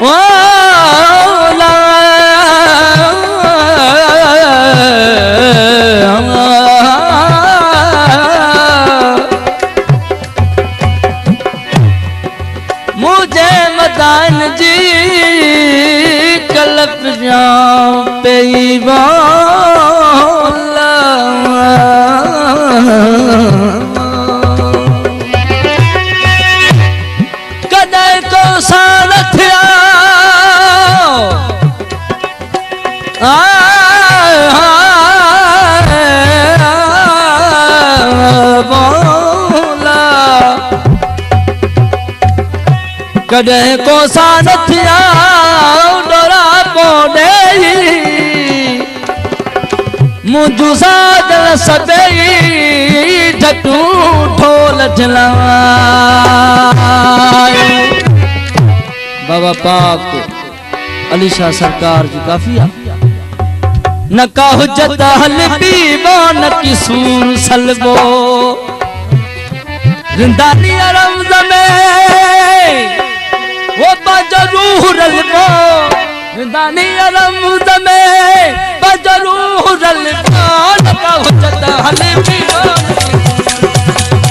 वाला मुझे मदान जी कल्प जाऊं पे कदे को सारथ कदे को सानथिया डोरा पोडे मुझु सादल सबे झटू ढोल जलाए। बाबा पाक अली शाह सरकार जी काफिया न का हुज्जत हलबी न की सूर सलबो जिंदानी रमज में वो बजरूर अलबो जिंदानी रमज में बजरूर अलबो लगा हुज्जत हलबी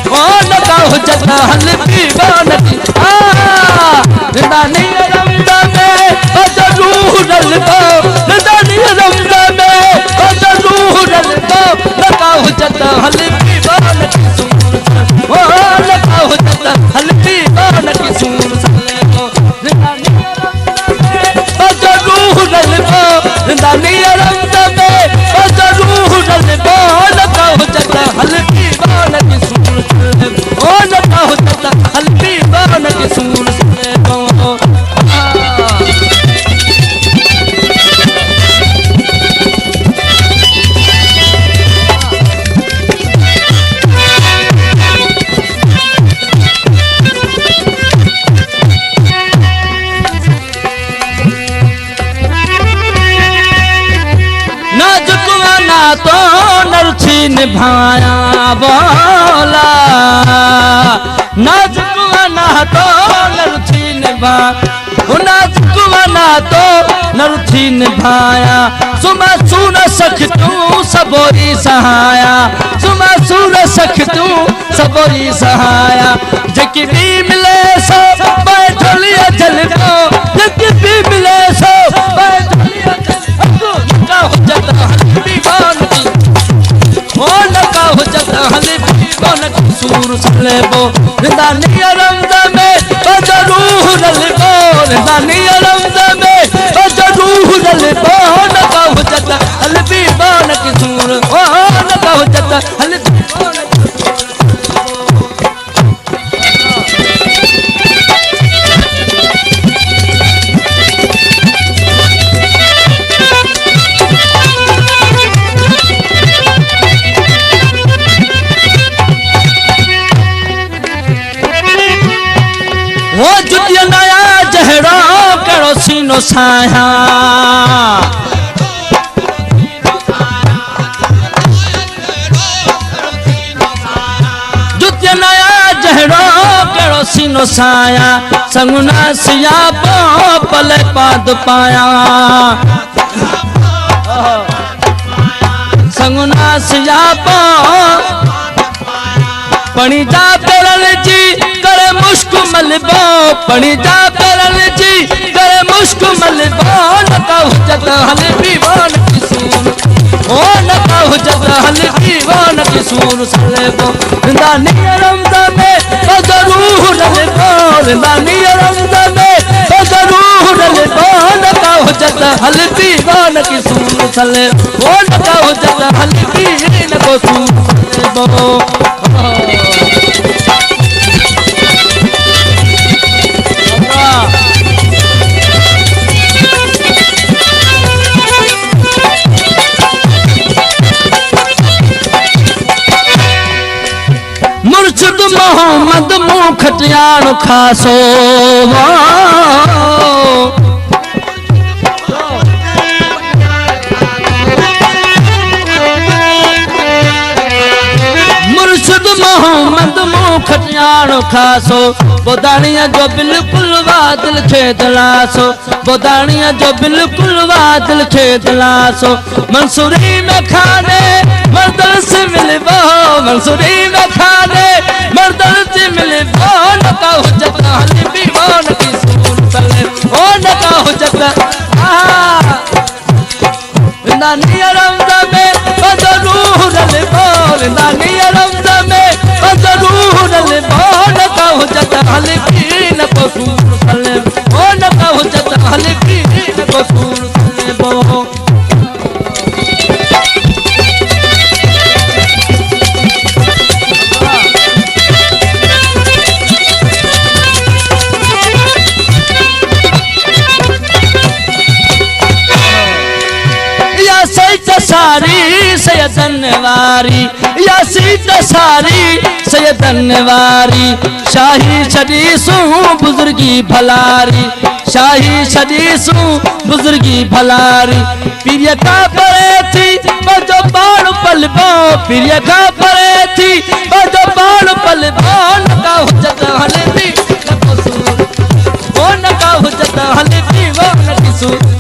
ओ लगा हुज्जत हलबी बनती जिंदानी रमज में बजरूर अलबो जिंदानी रमज में बजरूर अलबो लगा हुज्जत हलबी बनती ओ लगा हुज्जत हलबी बनती सूर जिंदानी रमज में बजरूर अलबो लगा हुज्जत हलबी बनती सूर ओ लगा हुज्जत हलबी बनती सूर तो नरछी निभाया बोला नाजुकवाना तो नरछी निभा नाजुकवाना तो नरछी निभाया सुमा सूर सख तू सबोरी सहाया सुमा सूर सख तू सबोरी सहाया जकी भी मिले सो बैठलिया जलको जकी भी मिले सो बैठलिया जलको लगा हुज्जत हलबी बनती ओ लगा हुज्जत हलबी बनती सूर सलेबो जिंदानी रमज में बजरूर अलबो जिंदानी रमज में बजरूर अलबो लगा हुज्जत हलबी बनती सूर ओ लगा हुज्जत हलबी वो जुटिया नया जहरा करो सीनो साया जुटिया नया जहरा करो सीनो साया संगुना सिया पले पाद पाया संगुना सिया पणी जा पेरल जी करे मुश्क मलबो पणी जा पेरल जी करे मुश्क मलबो लगा हुज्जत हलबी बनती सूर ओ लगा हुज्जत हलबी बनती सूर सलेबो जिंदानी रमज में बजरूर अलबो जिंदानी रमज में बजरूर अलबो लगा हुज्जत हलबी बनती सूर सलेबो ओ लगा हुज्जत हलबी नको सूर सलेबो मुर्शिद मोहम्मद मुँह खटियाण खासो मुर्शिद मोहम्मद मुँह खटियाण जानो खासो बोदानिया जो बिल्कुल वादिल खे दिलासो बोदानिया जो बिल्कुल वादिल खे दिलासो मंसूरी में खाने मर्दल से मिलबो मंसूरी में खाने मर्दल से मिलबो न का हुज्जत हली बीवान की सून चले ओ न का हुज्जत नानी रमज़ा में बदरूर ले बोल नानी रमज़ा में बदरूर ले बोल का हुज्जत हली बीन को सून चले ओ न का हुज्जत हली बीन को सून चले बो सारी सैयदन वारी या सीत सारी सैयदन वारी शाही शदीसू बुजुर्गी भलारी शाही शदीसू बुजुर्गी भलारी पीरिय का परे थी बजो बाण पलबो पीरिय का परे थी बजो बाण पलबो न का हुज्जत हले भी न कसूर ओ न का हुज्जत हले भी वो न किसूर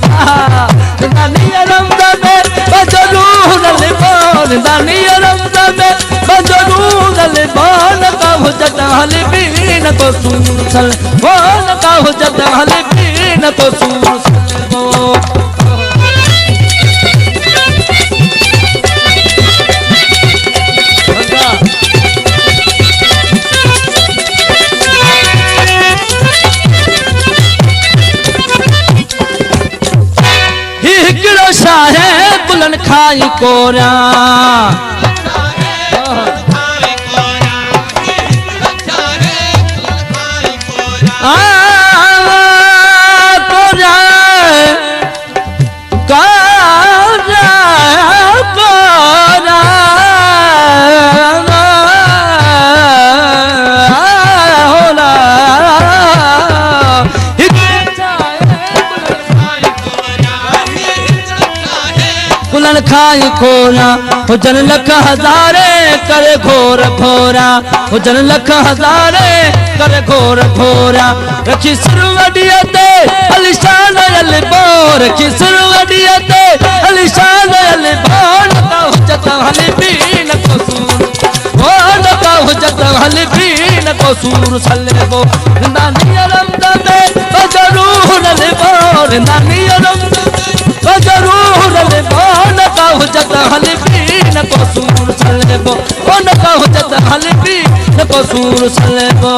नानी रमज़ा में बजरूर ले बोल नानी रमज़ा में बजरूर ले बोल का हुज्जत हली बीन को सून चल बोल का हुज्जत हली बीन को सून चल शाहे बुलन खाई कोरा खाई खोरा हुजन लख हज़ारे करे घोर घोरा हुजन लख हज़ारे करे घोर घोरा रखी सुरवड़िया ते अलिशान अलबो रखी सुरवड़िया ते अलिशान अलबो का हुज्जत हली बीन को सूर ओ का हुज्जत हली बीन को सूर सलेबो नानी रमज़ा में बजरूर लेबो नानी रमज़ा बजरूर लेबो न का हुज्जत हली बीन को सूर सलेबो ओ न का हुज्जत हली बीन को सूर सलेबो